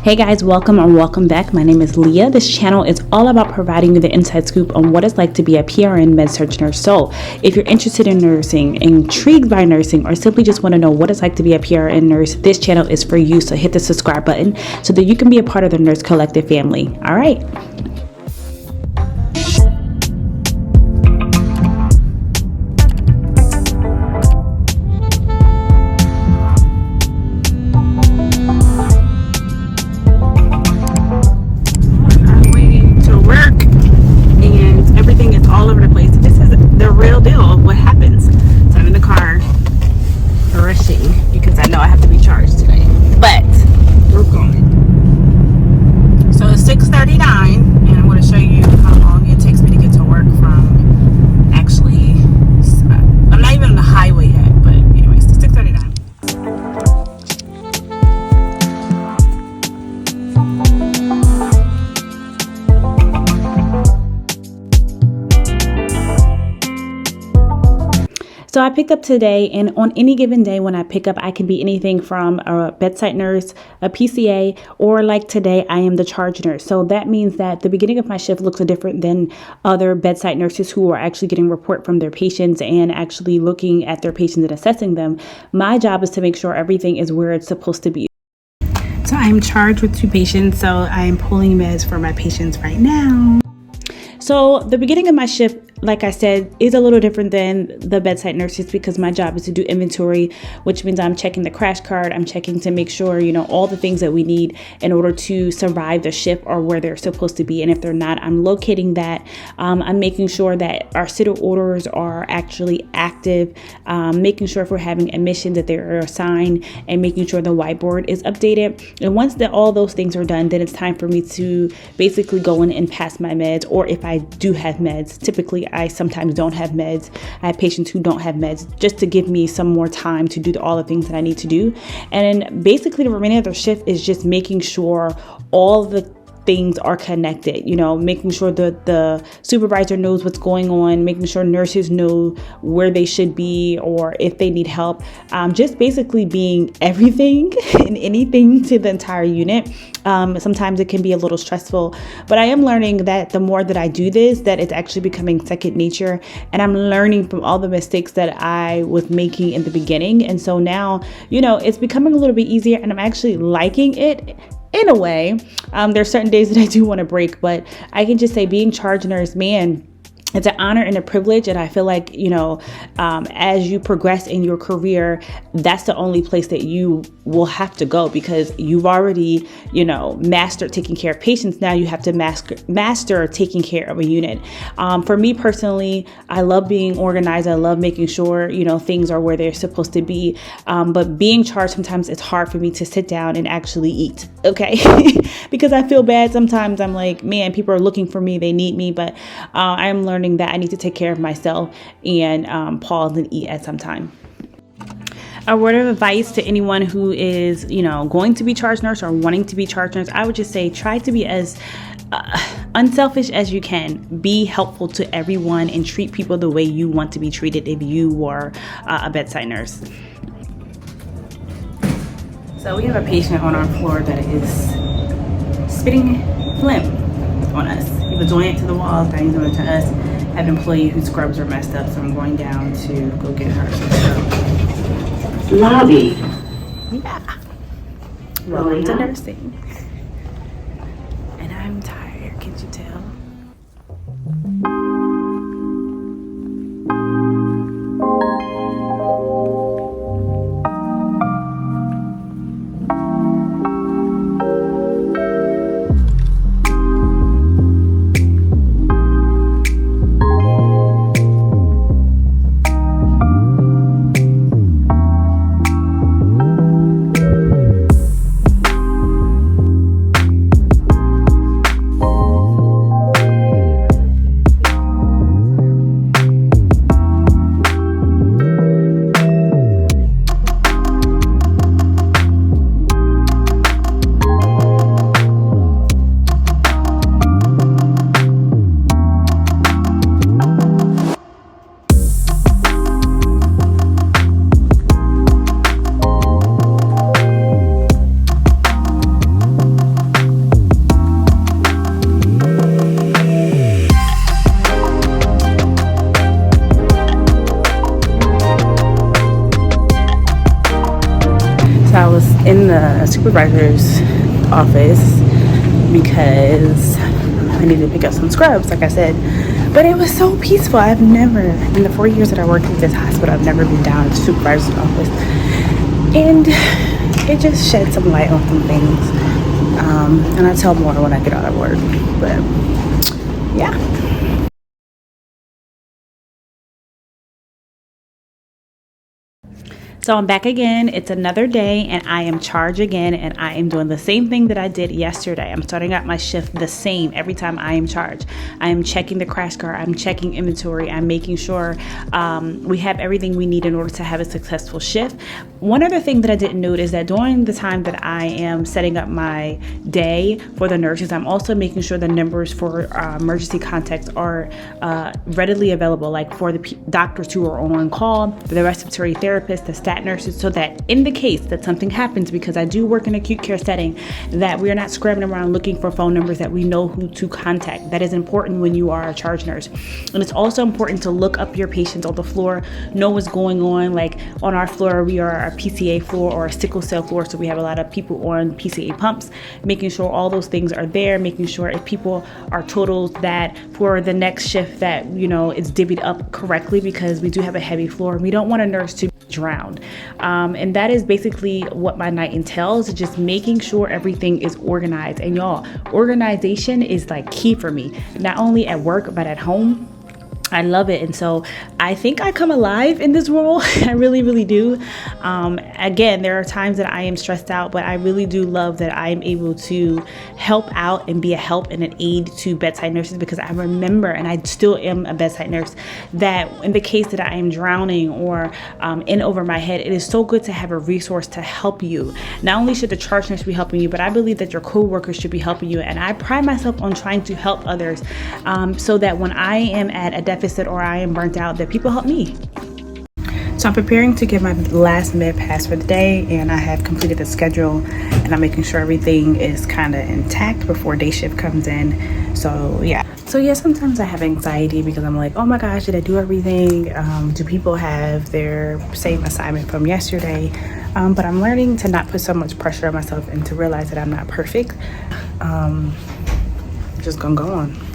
Hey guys, welcome or welcome back. My name is Leah. This channel is all about providing you the inside scoop on what it's like to be a PRN med-surg nurse. So if you're interested in nursing, intrigued by nursing, or simply just want to know what it's like to be a PRN nurse, this channel is for you. So hit the subscribe button so that you can be a part of the Nurse Collective family. All right. So I picked up today, and on any given day when I pick up, I can be anything from a bedside nurse, a PCA, or like today, I am the charge nurse. So that means that the beginning of my shift looks different than other bedside nurses who are actually getting report from their patients and actually looking at their patients and assessing them. My job is to make sure everything is where it's supposed to be. So I'm charged with 2 patients, so I'm pulling meds for my patients right now. So the beginning of my shift, like I said, is a little different than the bedside nurses because my job is to do inventory, which means I'm checking the crash card. I'm checking to make sure, all the things that we need in order to survive the shift are where they're supposed to be. And if they're not, I'm locating that. I'm making sure that our sitter orders are actually active, making sure if we're having admissions that they're assigned, and making sure the whiteboard is updated. And once all those things are done, then it's time for me to basically go in and pass my meds, or if I do have meds. Typically, I sometimes don't have meds. I have patients who don't have meds, just to give me some more time to do all the things that I need to do. And then basically the remaining of the shift is just making sure all the things are connected, making sure that the supervisor knows what's going on, making sure nurses know where they should be or if they need help, just basically being everything and anything to the entire unit. Sometimes it can be a little stressful, but I am learning that the more that I do this, that it's actually becoming second nature, and I'm learning from all the mistakes that I was making in the beginning. And so now, it's becoming a little bit easier, and I'm actually liking it. In a way, there's certain days that I do want to break, but I can just say being charge nurse, man, it's an honor and a privilege. And I feel like, as you progress in your career, that's the only place that you will have to go, because you've already, mastered taking care of patients. Now you have to master taking care of a unit. For me personally, I love being organized. I love making sure, things are where they're supposed to be. But being charged, sometimes it's hard for me to sit down and actually eat. Okay. Because I feel bad. Sometimes I'm like, man, people are looking for me. They need me. But I'm learning that I need to take care of myself and pause and eat at some time. A word of advice to anyone who is, going to be charge nurse or wanting to be charge nurse, I would just say try to be as unselfish as you can. Be helpful to everyone and treat people the way you want to be treated if you were a bedside nurse. So we have a patient on our floor that is spitting phlegm on us. He was doing it to the walls, now he's doing it to us. I have an employee whose scrubs are messed up, so I'm going down to go get her some scrubs. Lobby. Yeah. Welcome to nursing. And I'm tired, can't you tell? supervisor's office because I needed to pick up some scrubs, like I said. But it was so peaceful. I've never, in the 4 years that I worked at this hospital, I've never been down at the supervisor's office. And it just shed some light on some things. And I'll tell more when I get out of work. But yeah. So I'm back again. It's another day and I am charged again, and I am doing the same thing that I did yesterday. I'm starting out my shift the same every time I am charged. I am checking the crash car. I'm checking inventory. I'm making sure we have everything we need in order to have a successful shift. One other thing that I didn't note is that during the time that I am setting up my day for the nurses, I'm also making sure the numbers for emergency contacts are readily available, like for the doctors who are on call, the respiratory therapists, the stat nurses, so that in the case that something happens, because I do work in an acute care setting, that we are not scrambling around looking for phone numbers, that we know who to contact. That is important when you are a charge nurse. And it's also important to look up your patients on the floor, know what's going on. Like on our floor, we are a PCA floor or a sickle cell floor, so we have a lot of people on PCA pumps, making sure all those things are there, making sure if people are totals, that for the next shift that, you know, it's divvied up correctly, because we do have a heavy floor. We don't want a nurse to drowned. And that is basically what my night entails, just making sure everything is organized. And y'all, organization is like key for me, not only at work, but at home. I love it. And so I think I come alive in this role. I really, really do. Again, there are times that I am stressed out, but I really do love that I am able to help out and be a help and an aid to bedside nurses, because I remember, and I still am a bedside nurse, that in the case that I am drowning or in over my head, it is so good to have a resource to help you. Not only should the charge nurse be helping you, but I believe that your co-workers should be helping you. And I pride myself on trying to help others, so that when I am at a deficit or I am burnt out, that people help me. So I'm preparing to give my last med pass for the day, and I have completed the schedule, and I'm making sure everything is kind of intact before day shift comes in. So yeah, sometimes I have anxiety because I'm like, oh my gosh, did I do everything? Do people have their same assignment from yesterday? But I'm learning to not put so much pressure on myself and to realize that I'm not perfect. Just gonna go on.